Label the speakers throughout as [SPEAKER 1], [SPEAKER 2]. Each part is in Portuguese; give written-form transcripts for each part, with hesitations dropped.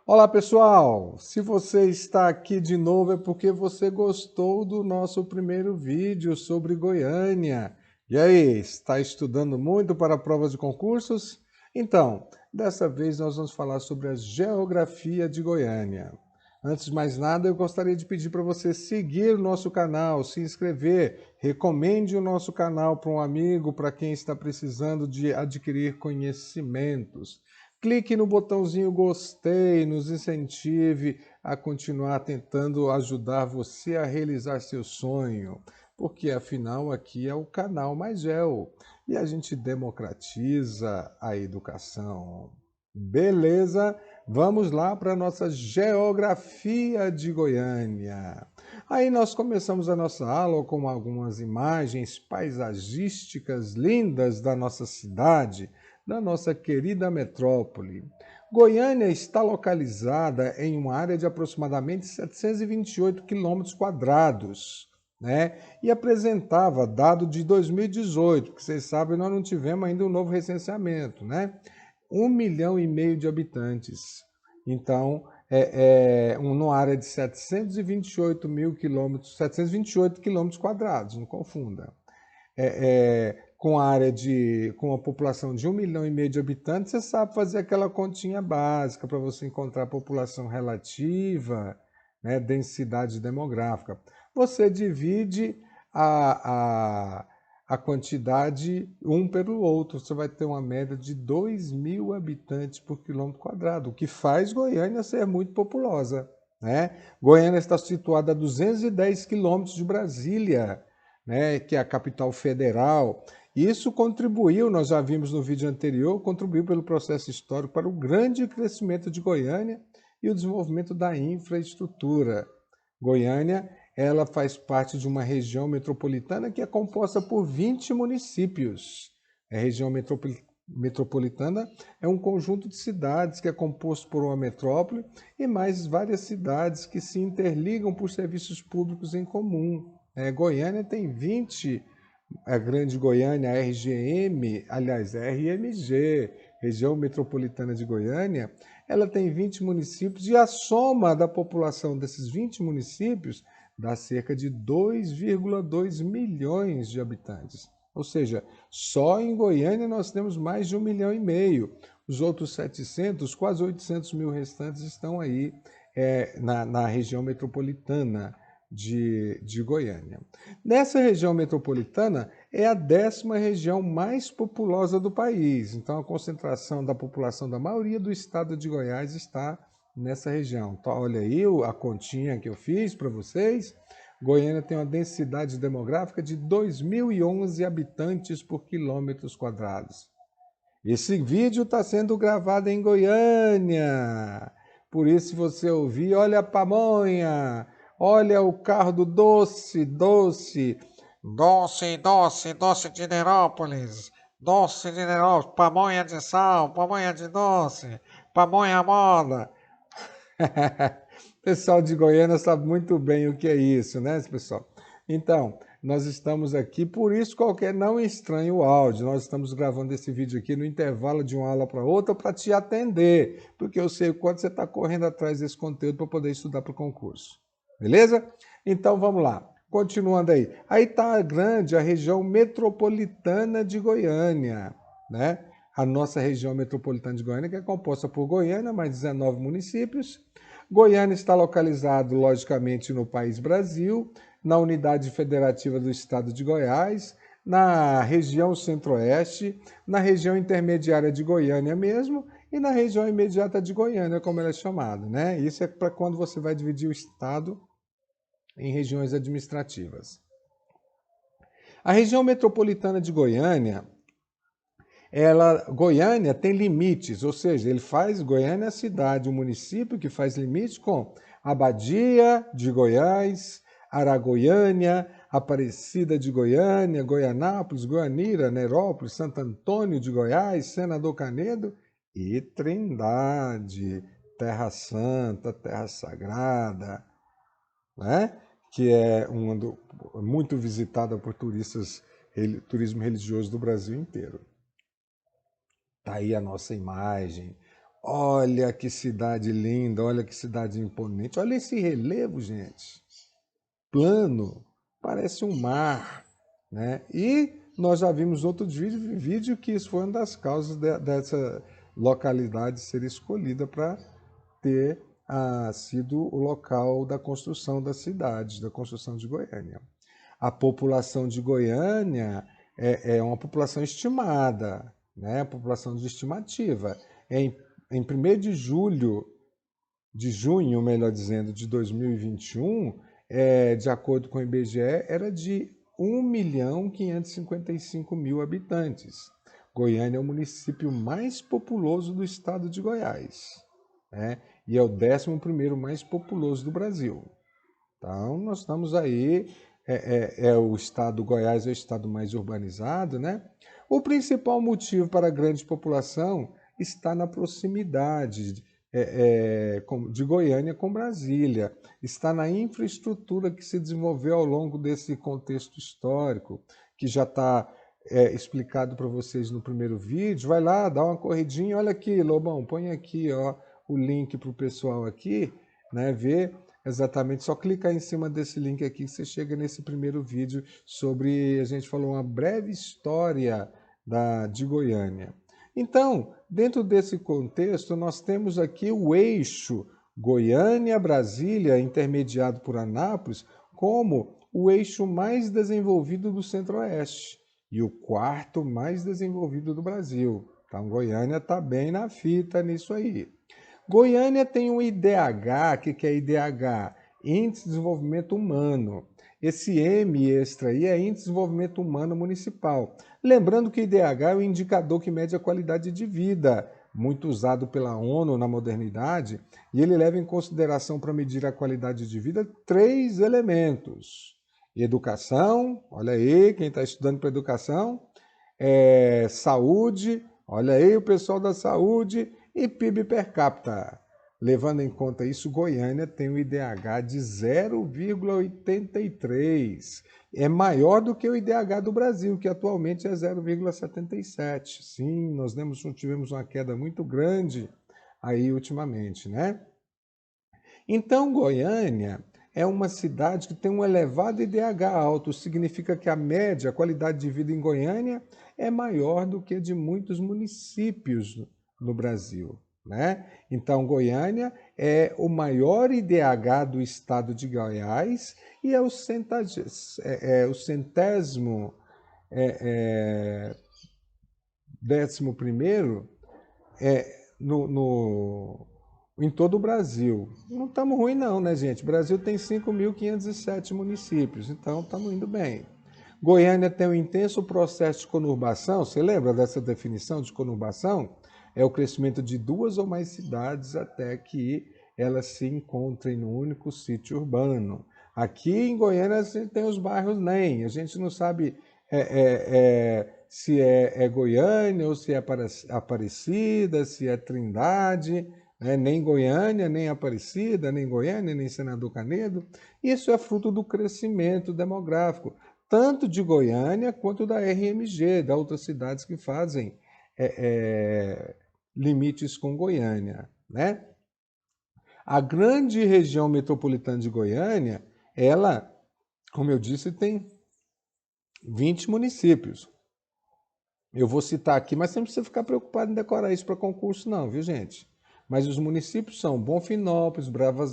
[SPEAKER 1] Olá, pessoal! Se você está aqui de novo é porque você gostou do nosso primeiro vídeo sobre Goiânia. E aí, está estudando muito para provas de concursos? Então, dessa vez nós vamos falar sobre a geografia de Goiânia. Antes de mais nada, eu gostaria de pedir para você seguir o nosso canal, se inscrever, recomende o nosso canal para um amigo, para quem está precisando de adquirir conhecimentos. Clique no botãozinho gostei, nos incentive a continuar tentando ajudar você a realizar seu sonho, porque afinal aqui é o canal Magel e a gente democratiza a educação. Beleza? Vamos lá para a nossa geografia de Goiânia. Aí nós começamos a nossa aula com algumas imagens paisagísticas lindas da nossa cidade, da nossa querida metrópole. Goiânia está localizada em uma área de aproximadamente 728 quilômetros quadrados, né? E apresentava dado de 2018, porque vocês sabem, nós não tivemos ainda um novo recenseamento, né? 1,5 milhão de habitantes. Então, numa área de 728 mil quilômetros, 728 quilômetros quadrados, não confunda. Com a com a população de 1,5 milhão de habitantes, você sabe fazer aquela continha básica para você encontrar a população relativa, né, densidade demográfica. Você divide a, a, a quantidade um pelo outro, você vai ter uma média de 2.000 habitantes por quilômetro quadrado, o que faz Goiânia ser muito populosa, né? Goiânia está situada a 210 quilômetros de Brasília, né, que é a capital federal. Isso contribuiu, nós já vimos no vídeo anterior, contribuiu pelo processo histórico para o grande crescimento de Goiânia e o desenvolvimento da infraestrutura. Goiânia, ela faz parte de uma região metropolitana que é composta por 20 municípios. A região metropolitana é um conjunto de cidades que é composto por uma metrópole e mais várias cidades que se interligam por serviços públicos em comum. Goiânia tem 20, a Grande Goiânia, a RGM, aliás, a RMG, Região Metropolitana de Goiânia, ela tem 20 municípios e a soma da população desses 20 municípios dá cerca de 2,2 milhões de habitantes. Ou seja, só em Goiânia nós temos mais de 1,5 milhão. Os outros 700, quase 800 mil restantes estão aí na região metropolitana de Goiânia. Nessa região metropolitana é a 10ª região mais populosa do país, então a concentração da população da maioria do estado de Goiás está nessa região. Então, olha aí a continha que eu fiz para vocês. Goiânia tem uma densidade demográfica de 2.011 habitantes por quilômetros quadrados. Esse vídeo está sendo gravado em Goiânia. Por isso, se você ouvir, olha a pamonha, olha o carro do doce, doce. Doce, doce, doce de Nerópolis. Doce de Nerópolis, pamonha de sal, pamonha de doce, pamonha moda. Pessoal de Goiânia sabe muito bem o que é isso, né, pessoal? Então, nós estamos aqui, por isso qualquer não estranhe o áudio. Nós estamos gravando esse vídeo aqui no intervalo de uma aula para outra para te atender, porque eu sei o quanto você está correndo atrás desse conteúdo para poder estudar para o concurso. Beleza? Então vamos lá. Continuando aí. Aí está a grande, a região metropolitana de Goiânia, né? A nossa região metropolitana de Goiânia, que é composta por Goiânia, mais 19 municípios. Goiânia está localizado, logicamente, no país Brasil, na unidade federativa do estado de Goiás, na região centro-oeste, na região intermediária de Goiânia mesmo e na região imediata de Goiânia, como ela é chamada, né? Isso é para quando você vai dividir o estado em regiões administrativas. A região metropolitana de Goiânia, Goiânia tem limites, ou seja, Goiânia é a cidade, o município que faz limite com Abadia de Goiás, Aragoiânia, Aparecida de Goiânia, Goianápolis, Goianira, Nerópolis, Santo Antônio de Goiás, Senador Canedo e Trindade, Terra Santa, Terra Sagrada, né? Que é muito visitada por turistas, turismo religioso do Brasil inteiro. Tá aí a nossa imagem. Olha que cidade linda, olha que cidade imponente. Olha esse relevo, gente. Plano, parece um mar, né? E nós já vimos outro vídeo que isso foi uma das causas dessa localidade ser escolhida para ter sido o local da construção da cidade, da construção de Goiânia. A população de Goiânia é uma população estimada, né? População de estimativa. Em 1º de junho, melhor dizendo, de 2021, de acordo com o IBGE, era de 1.555.000 habitantes. Goiânia é o município mais populoso do estado de Goiás, né? E é o 11º mais populoso do Brasil. Então, nós estamos aí, o estado do Goiás é o estado mais urbanizado, né? O principal motivo para a grande população está na proximidade de Goiânia com Brasília, está na infraestrutura que se desenvolveu ao longo desse contexto histórico, que já está explicado para vocês no primeiro vídeo. Vai lá, dá uma corridinha, olha aqui, Lobão, põe aqui ó, o link para o pessoal aqui, né, ver exatamente, só clicar em cima desse link aqui que você chega nesse primeiro vídeo sobre, a gente falou uma breve história de Goiânia. Então, dentro desse contexto, nós temos aqui o eixo Goiânia-Brasília, intermediado por Anápolis, como o eixo mais desenvolvido do Centro-Oeste e o 4º mais desenvolvido do Brasil. Então, Goiânia está bem na fita nisso aí. Goiânia tem um IDH, o que é IDH? Índice de Desenvolvimento Humano. Esse M extra aí é Índice de Desenvolvimento Humano Municipal. Lembrando que o IDH é o indicador que mede a qualidade de vida, muito usado pela ONU na modernidade, e ele leva em consideração para medir a qualidade de vida 3 elementos. Educação, olha aí, quem está estudando para educação, saúde, olha aí o pessoal da saúde, e PIB per capita. Levando em conta isso, Goiânia tem um IDH de 0,83. É maior do que o IDH do Brasil, que atualmente é 0,77. Sim, nós tivemos uma queda muito grande aí ultimamente, né? Então, Goiânia é uma cidade que tem um elevado IDH alto, significa que a média, a qualidade de vida em Goiânia é maior do que a de muitos municípios no Brasil, né? Então, Goiânia é o maior IDH do estado de Goiás e é o centésimo 11º em todo o Brasil. Não estamos ruim não, né, gente? O Brasil tem 5.507 municípios, então estamos indo bem. Goiânia tem um intenso processo de conurbação. Você lembra dessa definição de conurbação? É o crescimento de 2 ou mais cidades até que elas se encontrem no único sítio urbano. Aqui em Goiânia a gente tem os bairros NEM, a gente não sabe se é Goiânia ou se é Aparecida, se é Trindade, né? Nem Goiânia, nem Aparecida, nem Goiânia, nem Senador Canedo. Isso é fruto do crescimento demográfico, tanto de Goiânia quanto da RMG, das outras cidades que fazem limites com Goiânia, né? A grande região metropolitana de Goiânia, ela, como eu disse, tem 20 municípios. Eu vou citar aqui, mas você não precisa ficar preocupado em decorar isso para concurso não, viu gente? Mas os municípios são Bonfinópolis,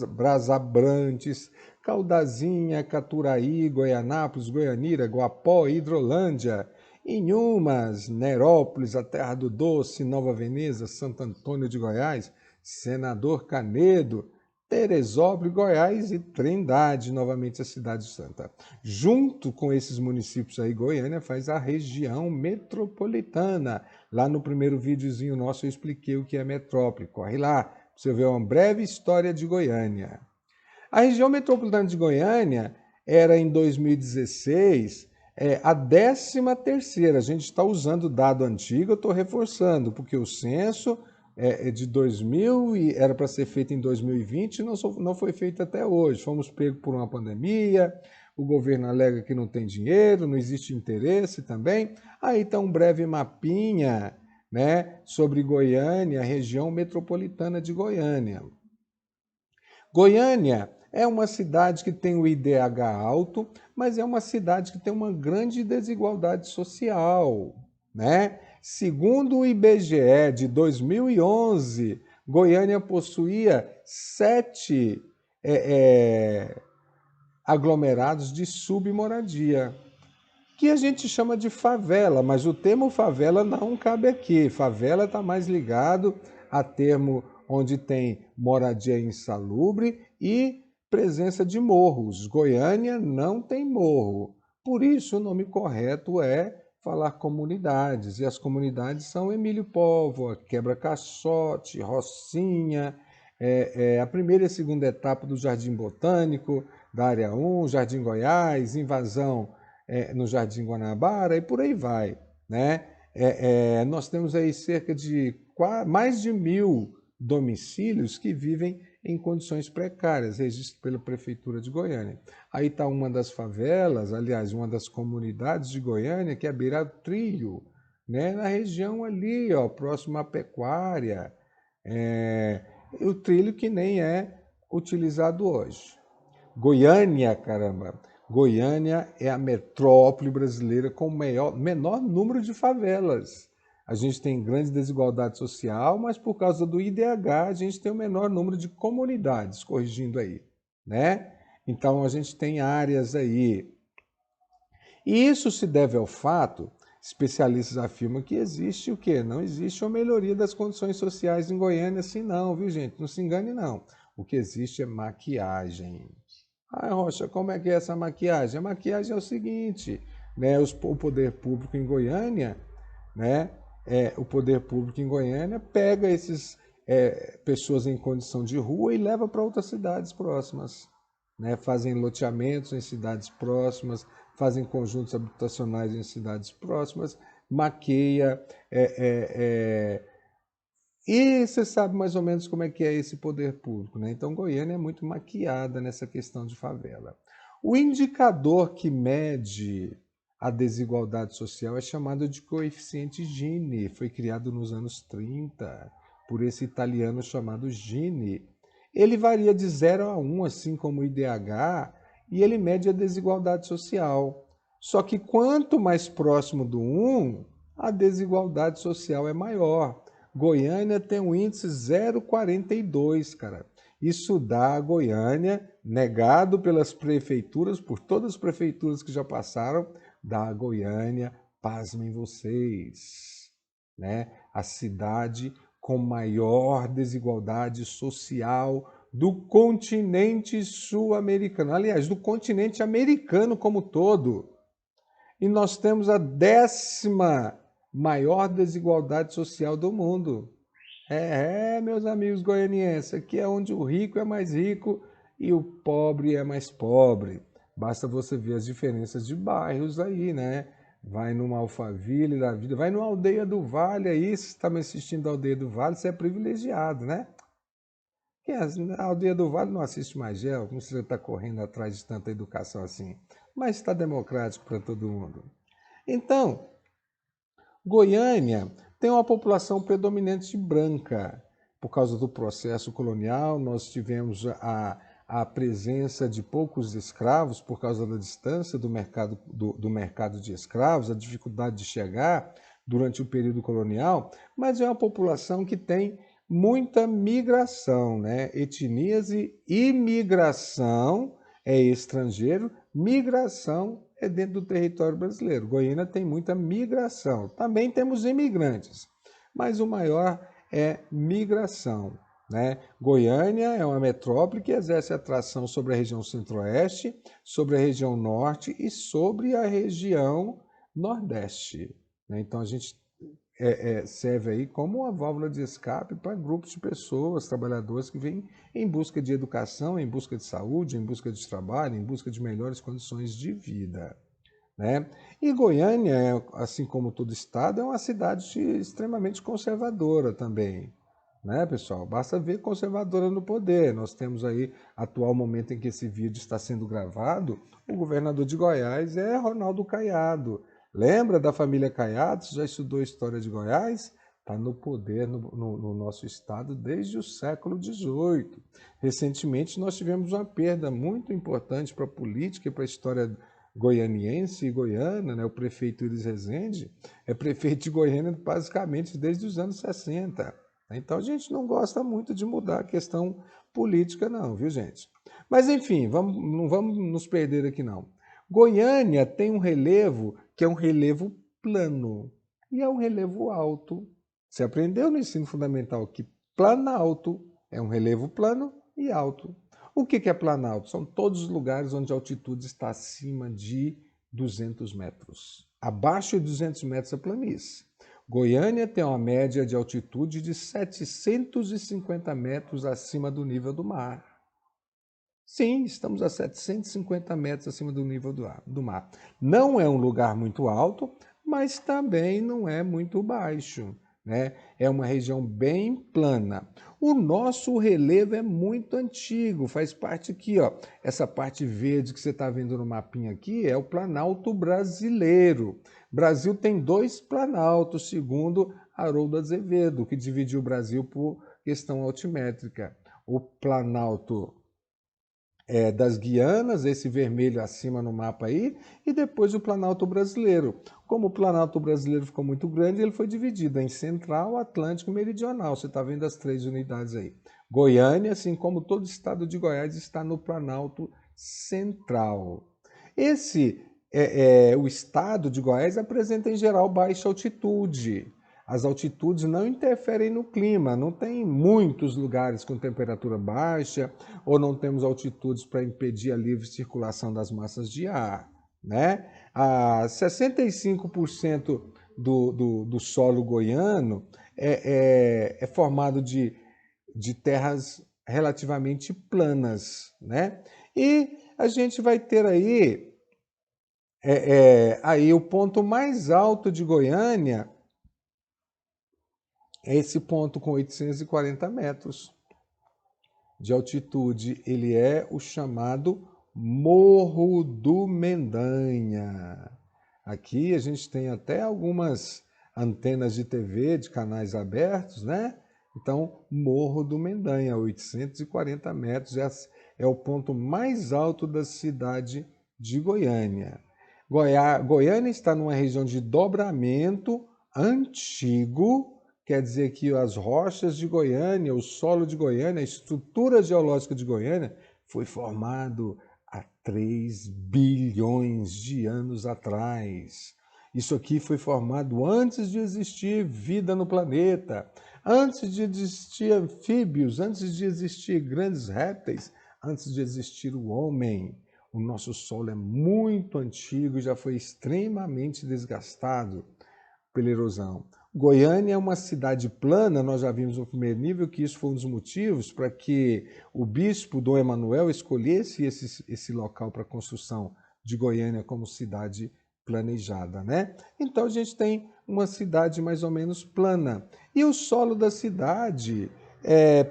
[SPEAKER 1] Brasabrantes, Caldazinha, Caturaí, Goianápolis, Goianira, Guapó, Hidrolândia, Inhumas, Nerópolis, a Terra do Doce, Nova Veneza, Santo Antônio de Goiás, Senador Canedo, Teresópolis, Goiás e Trindade, novamente a cidade santa. Junto com esses municípios aí, Goiânia faz a região metropolitana. Lá no primeiro videozinho nosso eu expliquei o que é metrópole. Corre lá, para você ver uma breve história de Goiânia. A região metropolitana de Goiânia era em 2016 a 13ª. A gente está usando o dado antigo, eu estou reforçando, porque o censo de 2000 e era para ser feito em 2020 e não foi feito até hoje. Fomos pegos por uma pandemia, o governo alega que não tem dinheiro, não existe interesse também. Aí está um breve mapinha né, sobre Goiânia, a região metropolitana de Goiânia. Goiânia é uma cidade que tem o IDH alto, mas é uma cidade que tem uma grande desigualdade social, né? Segundo o IBGE de 2011, Goiânia possuía 7 aglomerados de submoradia, que a gente chama de favela, mas o termo favela não cabe aqui. Favela está mais ligado a termo onde tem moradia insalubre e presença de morros. Goiânia não tem morro. Por isso, o nome correto é falar comunidades. E as comunidades são Emílio Póvoa, Quebra-Caixote, Rocinha, a primeira e a segunda etapa do Jardim Botânico, da Área 1, Jardim Goiás, Invasão no Jardim Guanabara e por aí vai, né? Nós temos aí cerca de mais de 1.000 domicílios que vivem em condições precárias, registrado pela Prefeitura de Goiânia. Aí está uma das favelas, aliás, uma das comunidades de Goiânia, que é a Beira Trilho, né? Na região ali, ó, próximo à pecuária, o trilho que nem é utilizado hoje. Goiânia, caramba! Goiânia é a metrópole brasileira com o menor número de favelas. A gente tem grande desigualdade social, mas por causa do IDH a gente tem o menor número de comunidades, corrigindo aí, né? Então a gente tem áreas aí. E isso se deve ao fato, especialistas afirmam que existe o quê? Não existe uma melhoria das condições sociais em Goiânia assim não, viu gente? Não se engane não. O que existe é maquiagem. Ah, Rocha, como é que é essa maquiagem? A maquiagem é o seguinte, né? O poder público em Goiânia, né? O poder público em Goiânia pega esses pessoas em condição de rua e leva para outras cidades próximas, né? Fazem loteamentos em cidades próximas, fazem conjuntos habitacionais em cidades próximas, maqueia, e você sabe mais ou menos como é que é esse poder público, né? Então, Goiânia é muito maquiada nessa questão de favela. O indicador que mede a desigualdade social é chamado de coeficiente Gini. Foi criado nos anos 30 por esse italiano chamado Gini. Ele varia de 0 a 1, assim como o IDH, e ele mede a desigualdade social. Só que quanto mais próximo do 1, a desigualdade social é maior. Goiânia tem um índice 0,42, cara. Isso dá a Goiânia, negado pelas prefeituras, por todas as prefeituras que já passaram, dá a Goiânia, pasmem vocês, né? A cidade com maior desigualdade social do continente sul-americano. Aliás, do continente americano como todo. E nós temos a 10ª maior desigualdade social do mundo. Meus amigos goianienses, aqui é onde o rico é mais rico e o pobre é mais pobre. Basta você ver as diferenças de bairros aí, né? Vai numa Alphaville da vida, vai numa Aldeia do Vale aí, se está me assistindo a Aldeia do Vale, você é privilegiado, né? A Aldeia do Vale não assiste Magel, não precisa estar correndo atrás de tanta educação assim, mas está democrático para todo mundo. Então, Goiânia tem uma população predominante branca. Por causa do processo colonial, nós tivemos a presença de poucos escravos por causa da distância do mercado de escravos, a dificuldade de chegar durante o período colonial, mas é uma população que tem muita migração, né? Etnias e imigração é estrangeiro, migração é dentro do território brasileiro. Goiânia tem muita migração. Também temos imigrantes, mas o maior é migração, né? Goiânia é uma metrópole que exerce atração sobre a região centro-oeste, sobre a região norte e sobre a região nordeste, né? Então a gente serve aí como uma válvula de escape para grupos de pessoas, trabalhadores que vêm em busca de educação, em busca de saúde, em busca de trabalho, em busca de melhores condições de vida, né? E Goiânia, assim como todo estado, é uma cidade extremamente conservadora também, né, pessoal? Basta ver conservadora no poder. Nós temos aí, atual momento em que esse vídeo está sendo gravado, o governador de Goiás é Ronaldo Caiado. Lembra da família Caiado? Você já estudou a história de Goiás? está no poder no nosso estado desde o século XVIII. Recentemente, nós tivemos uma perda muito importante para a política e para a história goianiense e goiana, né? O prefeito Iris Rezende é prefeito de Goiânia basicamente desde os anos 60. Então, a gente não gosta muito de mudar a questão política, não, viu, gente? Mas, enfim, não vamos nos perder aqui, não. Goiânia tem um relevo que é um relevo plano e é um relevo alto. Você aprendeu no ensino fundamental que planalto é um relevo plano e alto. O que é planalto? São todos os lugares onde a altitude está acima de 200 metros. Abaixo de 200 metros é planície. Goiânia tem uma média de altitude de 750 metros acima do nível do mar. Sim, estamos a 750 metros acima do nível do mar. Não é um lugar muito alto, mas também não é muito baixo, né? É uma região bem plana. O nosso relevo é muito antigo, faz parte aqui, ó. Essa parte verde que você está vendo no mapinha aqui é o Planalto Brasileiro. O Brasil tem 2 planaltos, segundo Haroldo Azevedo, que dividiu o Brasil por questão altimétrica. O Planalto das Guianas, esse vermelho acima no mapa aí, e depois o Planalto Brasileiro. Como o Planalto Brasileiro ficou muito grande, ele foi dividido em Central, Atlântico e Meridional. Você está vendo as 3 unidades aí. Goiânia, assim como todo o estado de Goiás, está no Planalto Central. O estado de Goiás apresenta, em geral, baixa altitude. As altitudes não interferem no clima, não tem muitos lugares com temperatura baixa ou não temos altitudes para impedir a livre circulação das massas de ar, né? 65% do solo goiano é formado de terras relativamente planas, né? E a gente vai ter aí o ponto mais alto de Goiânia, é esse ponto com 840 metros de altitude. Ele é o chamado Morro do Mendanha. Aqui a gente tem até algumas antenas de TV de canais abertos, né? Então, Morro do Mendanha, 840 metros, é o ponto mais alto da cidade de Goiânia. Goiânia está numa região de dobramento antigo. Quer dizer que as rochas de Goiânia, o solo de Goiânia, a estrutura geológica de Goiânia foi formado há 3 bilhões de anos atrás. Isso aqui foi formado antes de existir vida no planeta, antes de existir anfíbios, antes de existir grandes répteis, antes de existir o homem. O nosso solo é muito antigo e já foi extremamente desgastado pela erosão. Goiânia é uma cidade plana, nós já vimos no primeiro nível que isso foi um dos motivos para que o bispo Dom Emanuel escolhesse esse local para a construção de Goiânia como cidade planejada, né? Então a gente tem uma cidade mais ou menos plana. E o solo da cidade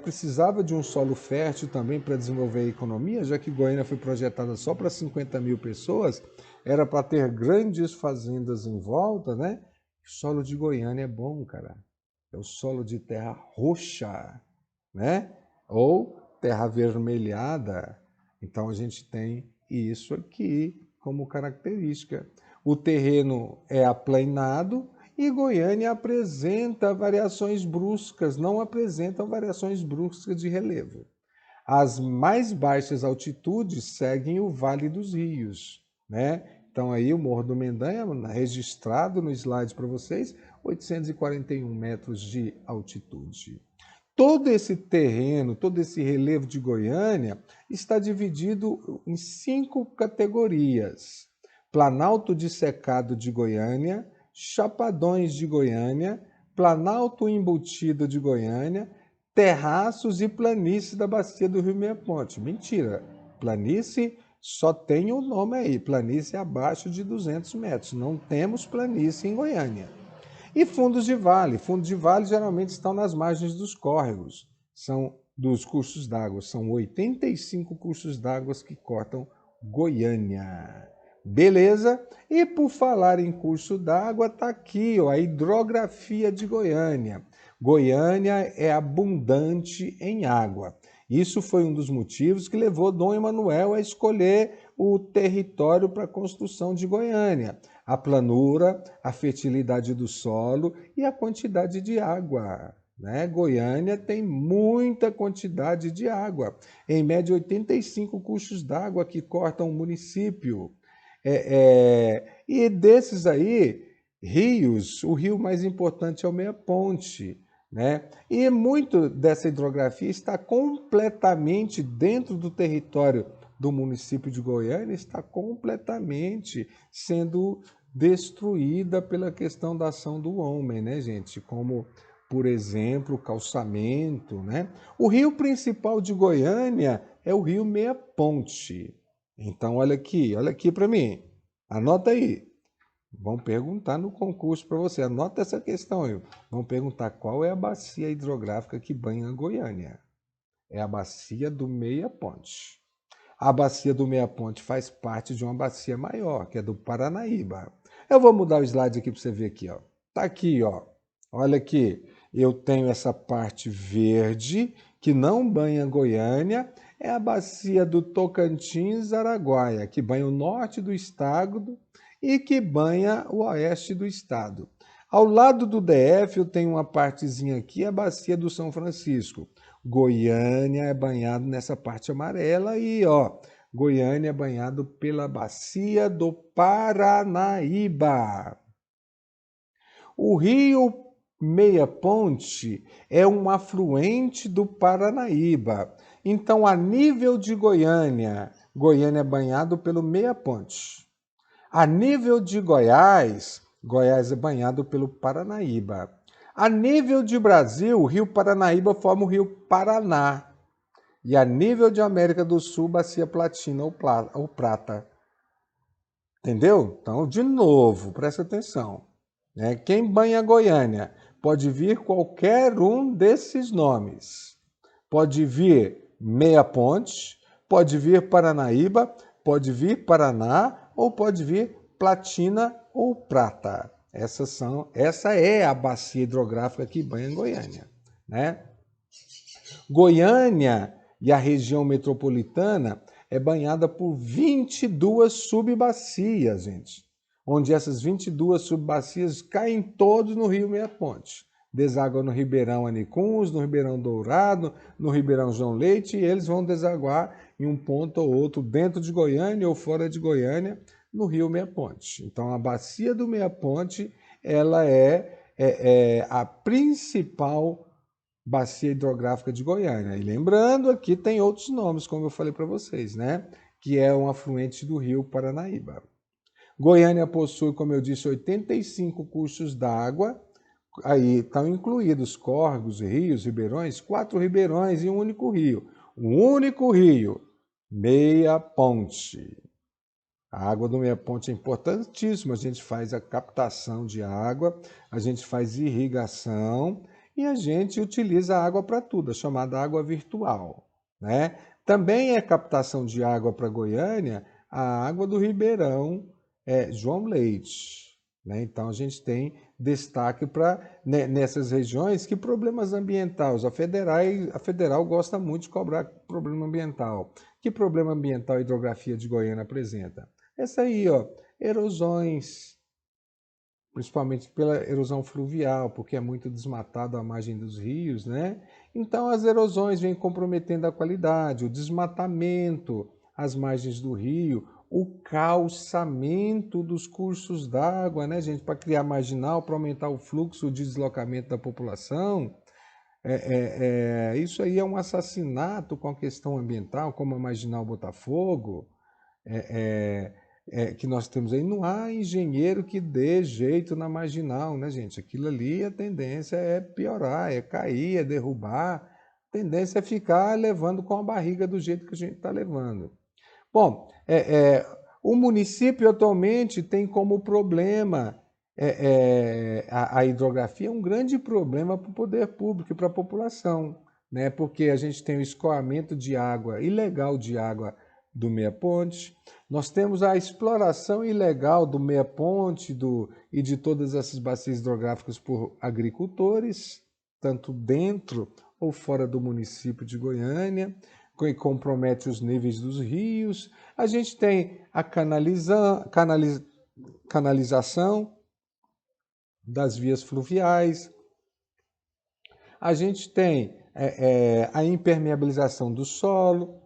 [SPEAKER 1] precisava de um solo fértil também para desenvolver a economia, já que Goiânia foi projetada só para 50 mil pessoas, era para ter grandes fazendas em volta, né? O solo de Goiânia é bom, cara. É o solo de terra roxa, né? Ou terra avermelhada. Então a gente tem isso aqui como característica. O terreno é aplanado e Goiânia apresenta variações bruscas, não apresentam variações bruscas de relevo. As mais baixas altitudes seguem o Vale dos Rios, né? Então aí o Morro do Mendanha, registrado no slide para vocês, 841 metros de altitude. Todo esse terreno, todo esse relevo de Goiânia está dividido em 5 categorias. Planalto dissecado de Goiânia, Chapadões de Goiânia, Planalto embutido de Goiânia, terraços e planície da bacia do Rio Meia Ponte. Mentira, planície só tem o nome aí, planície abaixo de 200 metros. Não temos planície em Goiânia. E fundos de vale. Fundos de vale geralmente estão nas margens dos córregos, são dos cursos d'água. São 85 cursos d'água que cortam Goiânia. Beleza? E por falar em curso d'água, está aqui ó, a hidrografia de Goiânia. Goiânia é abundante em água. Isso foi um dos motivos que levou Dom Emanuel a escolher o território para a construção de Goiânia. A planura, a fertilidade do solo e a quantidade de água. Né? Goiânia tem muita quantidade de água. Em média, 85 cursos d'água que cortam o município. E desses aí, rios, o rio mais importante é o Meia Ponte, né? E muito dessa hidrografia está completamente dentro do território do município de Goiânia, está completamente sendo destruída pela questão da ação do homem, né, gente? Como, por exemplo, o calçamento, né? O rio principal de Goiânia é o rio Meia Ponte. Então, olha aqui para mim. Anota aí. Vão perguntar no concurso para você. Anota essa questão aí. Vão perguntar qual é a bacia hidrográfica que banha Goiânia. É a bacia do Meia Ponte. A bacia do Meia Ponte faz parte de uma bacia maior, que é do Paranaíba. Eu vou mudar o slide aqui para você ver aqui, ó. Tá aqui, ó. Olha aqui. Eu tenho essa parte verde que não banha Goiânia, é a bacia do Tocantins-Araguaia, que banha o norte do estado e que banha o oeste do estado. Ao lado do DF eu tenho uma partezinha aqui, a bacia do São Francisco. Goiânia é banhado nessa parte amarela e, ó, Goiânia é banhado pela bacia do Paranaíba. O rio Meia Ponte é um afluente do Paranaíba. Então, a nível de Goiânia, Goiânia é banhado pelo Meia Ponte. A nível de Goiás, Goiás é banhado pelo Paranaíba. A nível de Brasil, o rio Paranaíba forma o rio Paraná. E a nível de América do Sul, bacia Platina ou Prata. Entendeu? Então, de novo, presta atenção. Quem banha Goiânia? Pode vir qualquer um desses nomes. Pode vir Meia Ponte, pode vir Paranaíba, pode vir Paraná ou pode vir Platina ou Prata. Essa é a bacia hidrográfica que banha Goiânia, né? Goiânia e a região metropolitana é banhada por 22 subbacias, gente. Onde essas 22 subbacias caem todos no Rio Meia Ponte. Deságua no Ribeirão Anicuns, no Ribeirão Dourado, no Ribeirão João Leite, e eles vão desaguar em um ponto ou outro dentro de Goiânia ou fora de Goiânia, no Rio Meia Ponte. Então, a bacia do Meia Ponte, ela é a principal bacia hidrográfica de Goiânia. E lembrando, aqui tem outros nomes, como eu falei para vocês, né? Que é um afluente do rio Paranaíba. Goiânia possui, como eu disse, 85 cursos d'água. Aí estão incluídos córregos, rios, ribeirões, 4 ribeirões e um único rio. Um único rio, Meia Ponte. A água do Meia Ponte é importantíssima. A gente faz a captação de água, a gente faz irrigação e a gente utiliza a água para tudo, a chamada água virtual, né? Também é captação de água para Goiânia, a água do Ribeirão João Leite, né? Então a gente tem destaque para nessas regiões que problemas ambientais. A federal gosta muito de cobrar problema ambiental. Que problema ambiental a hidrografia de Goiânia apresenta? Essa aí, ó, erosões, principalmente pela erosão fluvial, porque é muito desmatado a margem dos rios, né? Então as erosões vêm comprometendo a qualidade, o desmatamento, as margens do rio, o calçamento dos cursos d'água, né, gente, para criar marginal, para aumentar o fluxo de deslocamento da população. Isso aí é um assassinato com a questão ambiental, como a Marginal Botafogo, que nós temos aí. Não há engenheiro que dê jeito na marginal, né, gente? Aquilo ali, a tendência é piorar, é cair, é derrubar. A tendência é ficar levando com a barriga do jeito que a gente está levando. Bom, o município atualmente tem como problema a hidrografia, é um grande problema para o poder público e para a população, né? Porque a gente tem o escoamento de água, ilegal de água, do meia-ponte. Nós temos a exploração ilegal do meia-ponte e de todas essas bacias hidrográficas por agricultores, tanto dentro ou fora do município de Goiânia, que compromete os níveis dos rios. A gente tem a canalização das vias fluviais. A gente tem a impermeabilização do solo.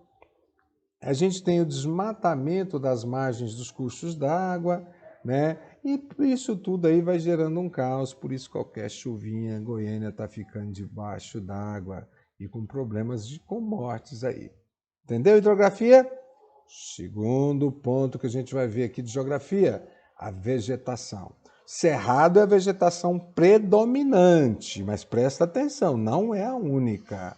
[SPEAKER 1] A gente tem o desmatamento das margens dos cursos d'água, né? E isso tudo aí vai gerando um caos, por isso qualquer chuvinha, Goiânia está ficando debaixo d'água e com problemas com mortes aí. Entendeu, hidrografia? Segundo ponto que a gente vai ver aqui de geografia, a vegetação. Cerrado é a vegetação predominante, mas presta atenção, não é a única.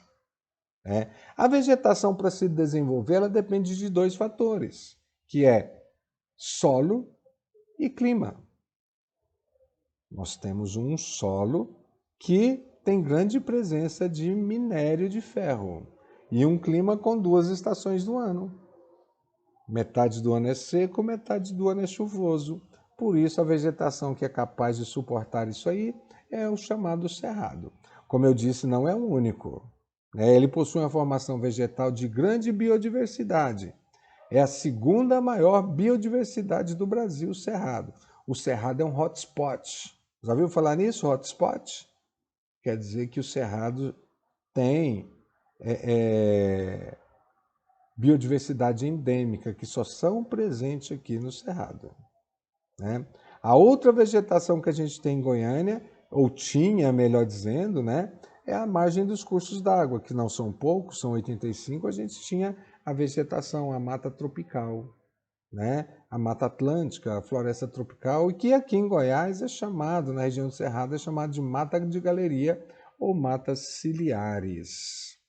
[SPEAKER 1] A vegetação, para se desenvolver, ela depende de dois fatores, que é solo e clima. Nós temos um solo que tem grande presença de minério de ferro e um clima com 2 estações do ano. Metade do ano é seco, metade do ano é chuvoso. Por isso, a vegetação que é capaz de suportar isso aí é o chamado cerrado. Como eu disse, não é o único. Ele possui uma formação vegetal de grande biodiversidade. É a segunda maior biodiversidade do Brasil, o cerrado. O cerrado é um hotspot. Já ouviu falar nisso, hotspot? Quer dizer que o cerrado tem biodiversidade endêmica, que só são presentes aqui no cerrado. A outra vegetação que a gente tem em Goiânia, ou tinha, melhor dizendo, é a margem dos cursos d'água, que não são poucos, são 85, a gente tinha a vegetação, a mata tropical, a mata atlântica, a floresta tropical, e que aqui em Goiás é chamado, na região do Cerrado, é chamado de mata de galeria ou matas ciliares.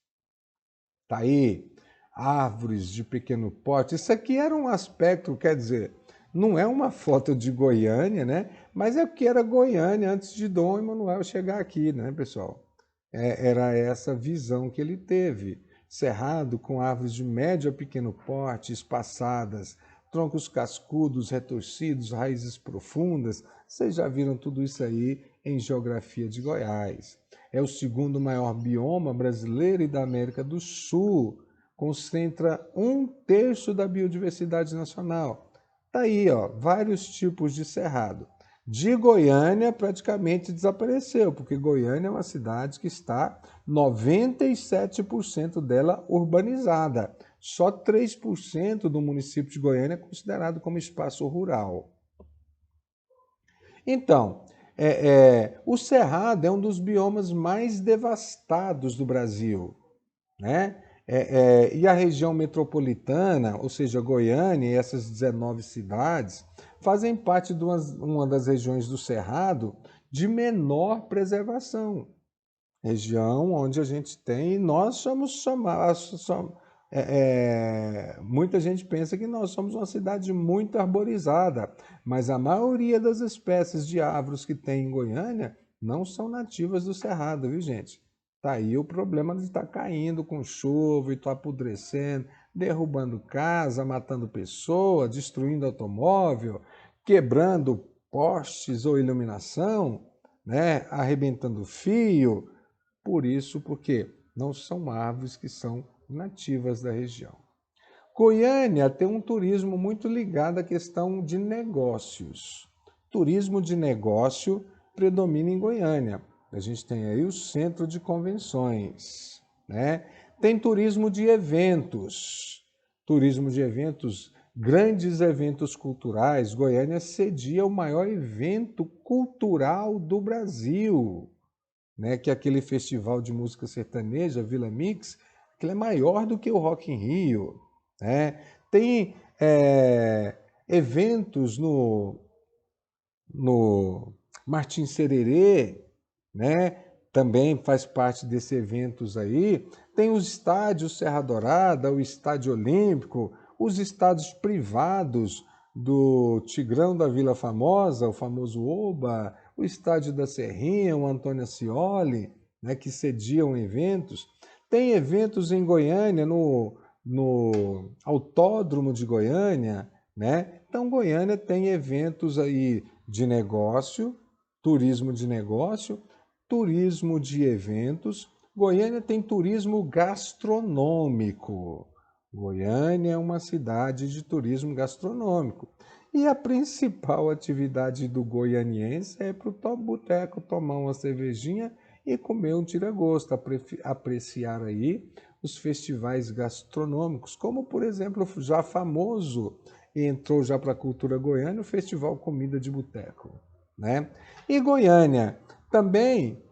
[SPEAKER 1] Tá aí, árvores de pequeno porte. Isso aqui era um aspecto, quer dizer, não é uma foto de Goiânia, mas é porque era Goiânia antes de Dom Emanuel chegar aqui, pessoal? Era essa visão que ele teve. Cerrado com árvores de médio a pequeno porte, espaçadas, troncos cascudos, retorcidos, raízes profundas. Vocês já viram tudo isso aí em Geografia de Goiás. É o segundo maior bioma brasileiro e da América do Sul. Concentra 1/3 da biodiversidade nacional. Tá aí, vários tipos de cerrado. De Goiânia praticamente desapareceu, porque Goiânia é uma cidade que está 97% dela urbanizada. Só 3% do município de Goiânia é considerado como espaço rural. Então, o cerrado é um dos biomas mais devastados do Brasil, e a região metropolitana, ou seja, Goiânia e essas 19 cidades, fazem parte de uma das regiões do Cerrado de menor preservação. Região onde a gente tem, nós somos chamados, muita gente pensa que nós somos uma cidade muito arborizada, mas a maioria das espécies de árvores que tem em Goiânia não são nativas do Cerrado, viu, gente? Tá aí o problema de estar caindo com chuva e estar apodrecendo, derrubando casa, matando pessoa, destruindo automóvel, quebrando postes ou iluminação, arrebentando fio. Por isso, porque não são árvores que são nativas da região. Goiânia tem um turismo muito ligado à questão de negócios. Turismo de negócio predomina em Goiânia. A gente tem aí o centro de convenções, Tem turismo de eventos. Turismo de eventos, grandes eventos culturais. Goiânia cedia o maior evento cultural do Brasil, que é aquele festival de música sertaneja, Vila Mix, que é maior do que o Rock in Rio. Tem eventos no Martins Sererê, também faz parte desses eventos aí. Tem os estádios Serra Dourada, o Estádio Olímpico, os estádios privados do Tigrão da Vila Famosa, o famoso Oba, o Estádio da Serrinha, o Antônio Ascioli, que sediam eventos. Tem eventos em Goiânia, no no Autódromo de Goiânia, né? Então, Goiânia tem eventos aí de negócio, turismo de negócio, turismo de eventos. Goiânia tem turismo gastronômico. Goiânia é uma cidade de turismo gastronômico. E a principal atividade do goianiense é ir para o boteco tomar uma cervejinha e comer um tira-gosto, apreciar aí os festivais gastronômicos, como por exemplo, já famoso, entrou já para a cultura goiana, o Festival Comida de Boteco, né? E Goiânia também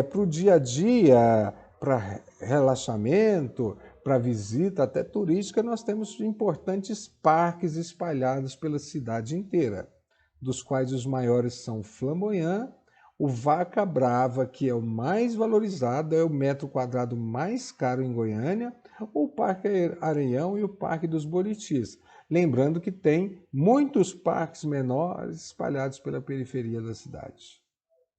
[SPEAKER 1] para o dia a dia, para relaxamento, para visita até turística, nós temos importantes parques espalhados pela cidade inteira, dos quais os maiores são Flamboyant, o Vaca Brava, que é o mais valorizado, é o metro quadrado mais caro em Goiânia, o Parque Areião e o Parque dos Buritis. Lembrando que tem muitos parques menores espalhados pela periferia da cidade,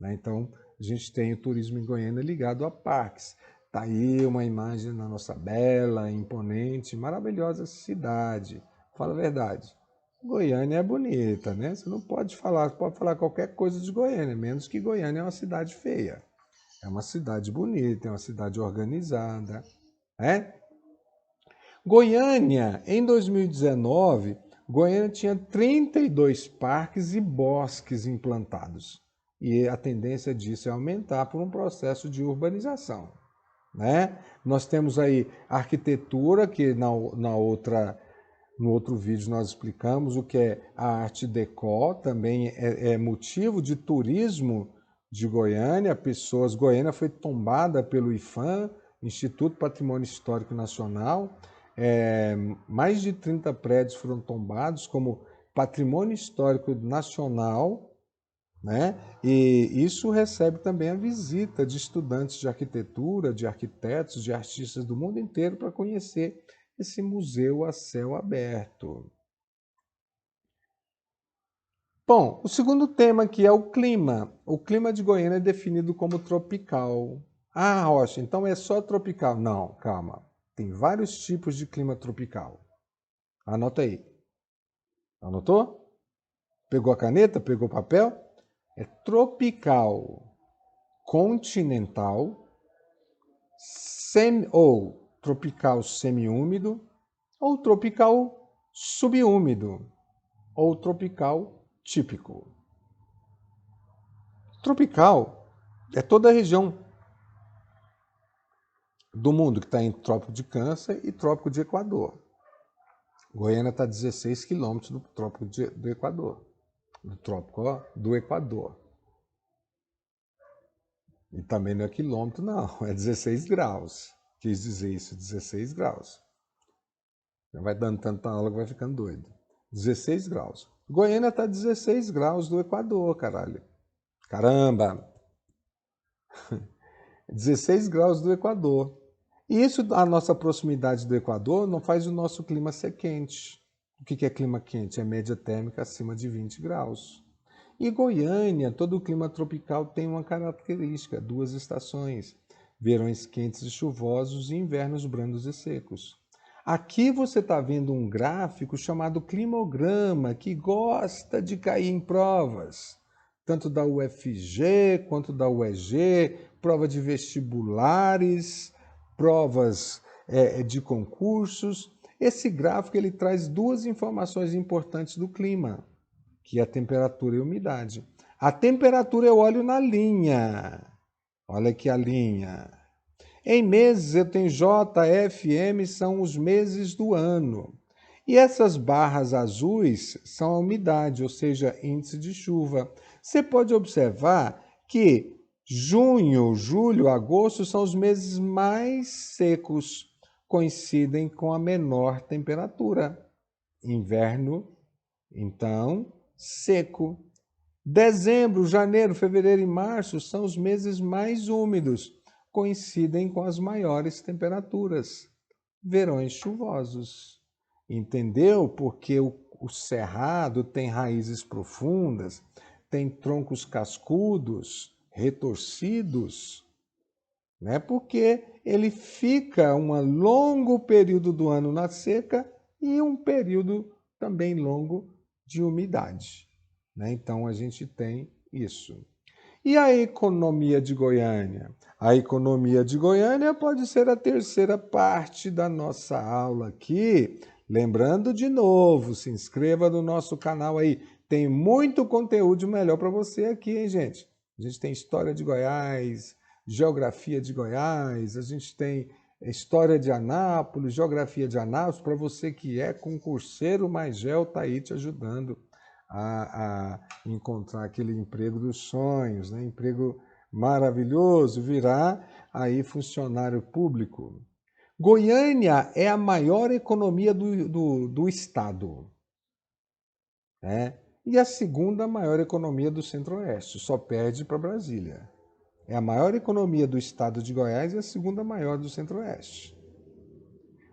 [SPEAKER 1] né? Então, a gente tem o turismo em Goiânia ligado a parques. Está aí uma imagem da nossa bela, imponente, maravilhosa cidade. Fala a verdade. Goiânia é bonita, né? Você não pode falar qualquer coisa de Goiânia, menos que Goiânia é uma cidade feia. É uma cidade bonita, é uma cidade organizada, né? Goiânia, em 2019, Goiânia tinha 32 parques e bosques implantados. E a tendência disso é aumentar por um processo de urbanização, né? Nós temos aí arquitetura, que no outro vídeo nós explicamos o que é a Arte Deco, também é motivo de turismo de Goiânia. Goiânia foi tombada pelo IPHAN, Instituto Patrimônio Histórico Nacional. Mais de 30 prédios foram tombados como Patrimônio Histórico Nacional, né? E isso recebe também a visita de estudantes de arquitetura, de arquitetos, de artistas do mundo inteiro para conhecer esse museu a céu aberto. Bom, o segundo tema aqui é o clima. O clima de Goiânia é definido como tropical. Ah, Rocha, então é só tropical. Não, calma. Tem vários tipos de clima tropical. Anota aí. Anotou? Pegou a caneta? Pegou o papel? É tropical, continental, ou tropical semiúmido, ou tropical subúmido, ou tropical típico. Tropical é toda a região do mundo que está em Trópico de Câncer e Trópico de Equador. Goiânia está a 16 quilômetros do Trópico do Equador. Do Trópico do Equador. E também não é quilômetro, não. É 16 graus. Quis dizer isso, 16 graus. Já vai dando tanta aula que vai ficando doido. 16 graus. Goiânia está a 16 graus do Equador, caralho. Caramba! 16 graus do Equador. E isso, a nossa proximidade do Equador, não faz o nosso clima ser quente. O que é clima quente? É média térmica acima de 20 graus. E Goiânia, todo o clima tropical tem uma característica, duas estações, verões quentes e chuvosos e invernos brandos e secos. Aqui você está vendo um gráfico chamado climograma, que gosta de cair em provas, tanto da UFG quanto da UEG, prova de vestibulares, provas de concursos. Esse gráfico ele traz duas informações importantes do clima, que é a temperatura e a umidade. A temperatura eu olho na linha. Olha aqui a linha. Em meses eu tenho J, F, M, são os meses do ano. E essas barras azuis são a umidade, ou seja, índice de chuva. Você pode observar que junho, julho, agosto são os meses mais secos, coincidem com a menor temperatura. Inverno, então, seco. Dezembro, janeiro, fevereiro e março são os meses mais úmidos, coincidem com as maiores temperaturas. Verões chuvosos. Entendeu? Porque o cerrado tem raízes profundas, tem troncos cascudos, retorcidos, né? Porque ele fica um longo período do ano na seca e um período também longo de umidade, né? Então a gente tem isso. E a economia de Goiânia? A economia de Goiânia pode ser a terceira parte da nossa aula aqui. Lembrando de novo, se inscreva no nosso canal aí. Tem muito conteúdo melhor para você aqui, hein, gente? A gente tem história de Goiás, geografia de Goiás, a gente tem história de Anápolis, geografia de Anápolis, para você que é concurseiro, mas Gel está aí te ajudando a encontrar aquele emprego dos sonhos, né? Emprego maravilhoso, virar aí funcionário público. Goiânia é a maior economia do estado, né? E a segunda maior economia do Centro-Oeste, só perde para Brasília. É a maior economia do estado de Goiás e a segunda maior do Centro-Oeste.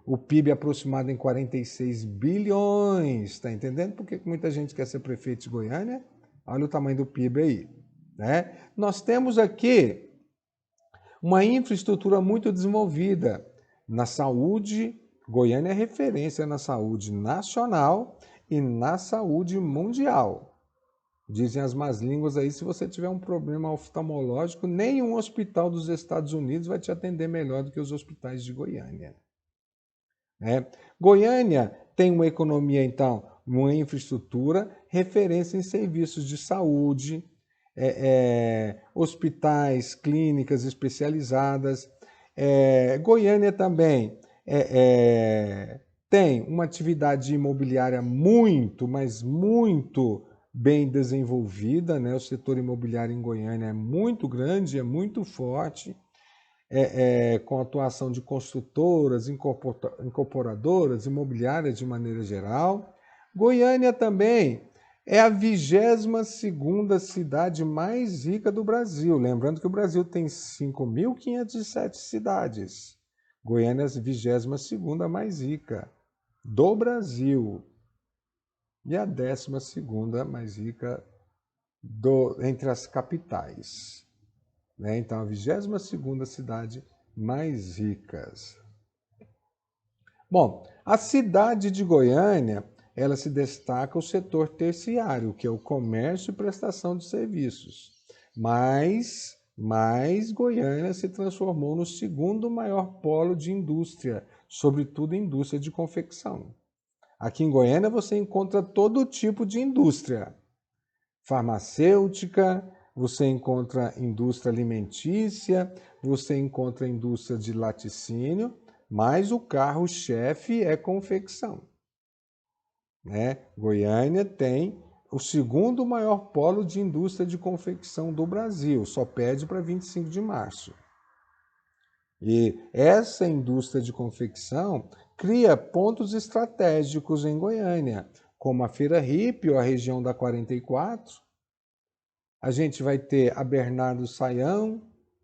[SPEAKER 1] O PIB é aproximado em 46 bilhões, tá entendendo por que muita gente quer ser prefeito de Goiânia? Olha o tamanho do PIB aí, né? Nós temos aqui uma infraestrutura muito desenvolvida na saúde. Goiânia é referência na saúde nacional e na saúde mundial. Dizem as más línguas aí, se você tiver um problema oftalmológico, nenhum hospital dos Estados Unidos vai te atender melhor do que os hospitais de Goiânia. Goiânia tem uma economia, então, uma infraestrutura, referência em serviços de saúde, hospitais, clínicas especializadas. Goiânia também tem uma atividade imobiliária muito, mas muito bem desenvolvida, né? O setor imobiliário em Goiânia é muito grande, é muito forte. Com a atuação de construtoras, incorporadoras, imobiliárias de maneira geral. Goiânia também é a 22ª cidade mais rica do Brasil. Lembrando que o Brasil tem 5.507 cidades. Goiânia é a 22ª mais rica do Brasil. E a 12ª mais rica entre as capitais. Então, a 22ª cidade mais rica. Bom, a cidade de Goiânia, ela se destaca o setor terciário, que é o comércio e prestação de serviços. Mas Goiânia se transformou no segundo maior polo de indústria, sobretudo indústria de confecção. Aqui em Goiânia você encontra todo tipo de indústria. Farmacêutica, você encontra indústria alimentícia, você encontra indústria de laticínio, mas o carro-chefe é confecção. Goiânia tem o segundo maior polo de indústria de confecção do Brasil, só perde para 25 de março. E essa indústria de confecção cria pontos estratégicos em Goiânia, como a Feira Hippie, ou a região da 44, a gente vai ter a Bernardo Saião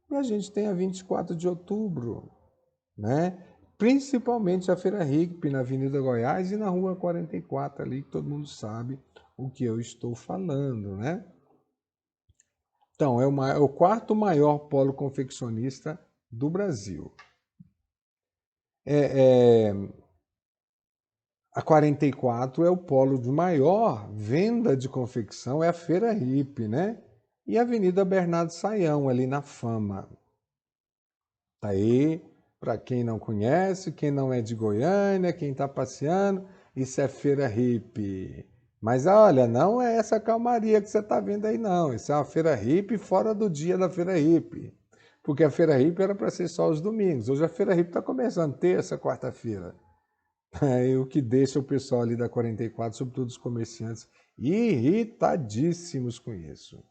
[SPEAKER 1] e a gente tem a 24 de outubro, né? Principalmente a Feira Hippie na Avenida Goiás e na Rua 44 ali, que todo mundo sabe o que eu estou falando, né? Então, é o quarto maior polo confeccionista do Brasil. A 44 é o polo de maior venda de confecção, é a Feira Hippie, né? E a Avenida Bernardo Saião, ali na Fama. Tá aí, para quem não conhece, quem não é de Goiânia, quem está passeando, isso é Feira Hippie. Mas olha, não é essa calmaria que você está vendo aí não, isso é uma Feira Hippie fora do dia da Feira Hippie. Porque a Feira Hippie era para ser só os domingos, hoje a Feira Hippie está começando terça, quarta-feira. O que deixa o pessoal ali da 44, sobretudo os comerciantes, irritadíssimos com isso.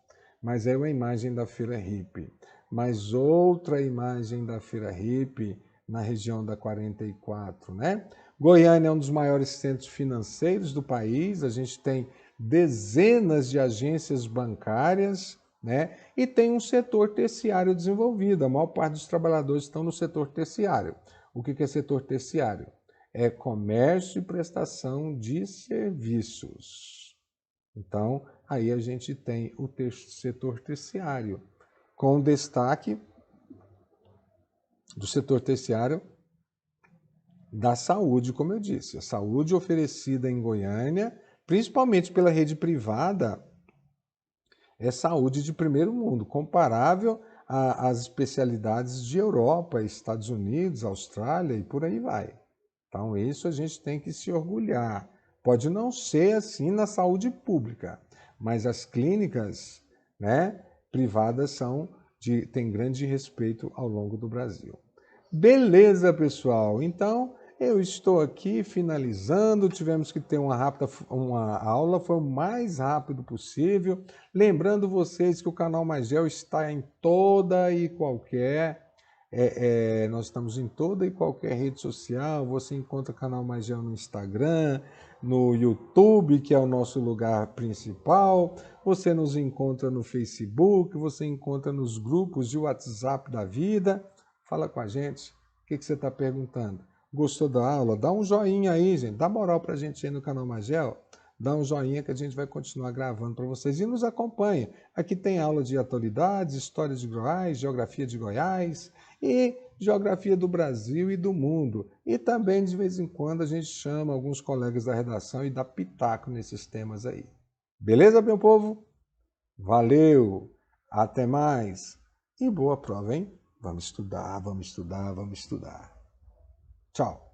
[SPEAKER 1] Mas é uma imagem da Feira Hippie. Mas outra imagem da Feira Hippie na região da 44, né? Goiânia é um dos maiores centros financeiros do país, a gente tem dezenas de agências bancárias, né? E tem um setor terciário desenvolvido, a maior parte dos trabalhadores estão no setor terciário. O que é setor terciário? É comércio e prestação de serviços. Então, aí a gente tem o setor terciário, com destaque do setor terciário da saúde, como eu disse. A saúde oferecida em Goiânia, principalmente pela rede privada, é saúde de primeiro mundo, comparável às especialidades de Europa, Estados Unidos, Austrália e por aí vai. Então, isso a gente tem que se orgulhar. Pode não ser assim na saúde pública, mas as clínicas, né, privadas têm grande respeito ao longo do Brasil. Beleza, pessoal? Então, eu estou aqui finalizando. Tivemos que ter uma aula, foi o mais rápido possível. Lembrando vocês que o canal Magel está em toda e qualquer nós estamos em toda e qualquer rede social. Você encontra o canal Magel no Instagram, no YouTube, que é o nosso lugar principal. Você nos encontra no Facebook, você encontra nos grupos de WhatsApp da vida. Fala com a gente. O que você está perguntando? Gostou da aula? Dá um joinha aí, gente. Dá moral para a gente aí no canal Magel. Dá um joinha que a gente vai continuar gravando para vocês. E nos acompanha. Aqui tem aula de atualidades, história de Goiás, geografia de Goiás e geografia do Brasil e do mundo. E também, de vez em quando, a gente chama alguns colegas da redação e dá pitaco nesses temas aí. Beleza, meu povo? Valeu! Até mais! E boa prova, hein? Vamos estudar, vamos estudar, vamos estudar. Tchau!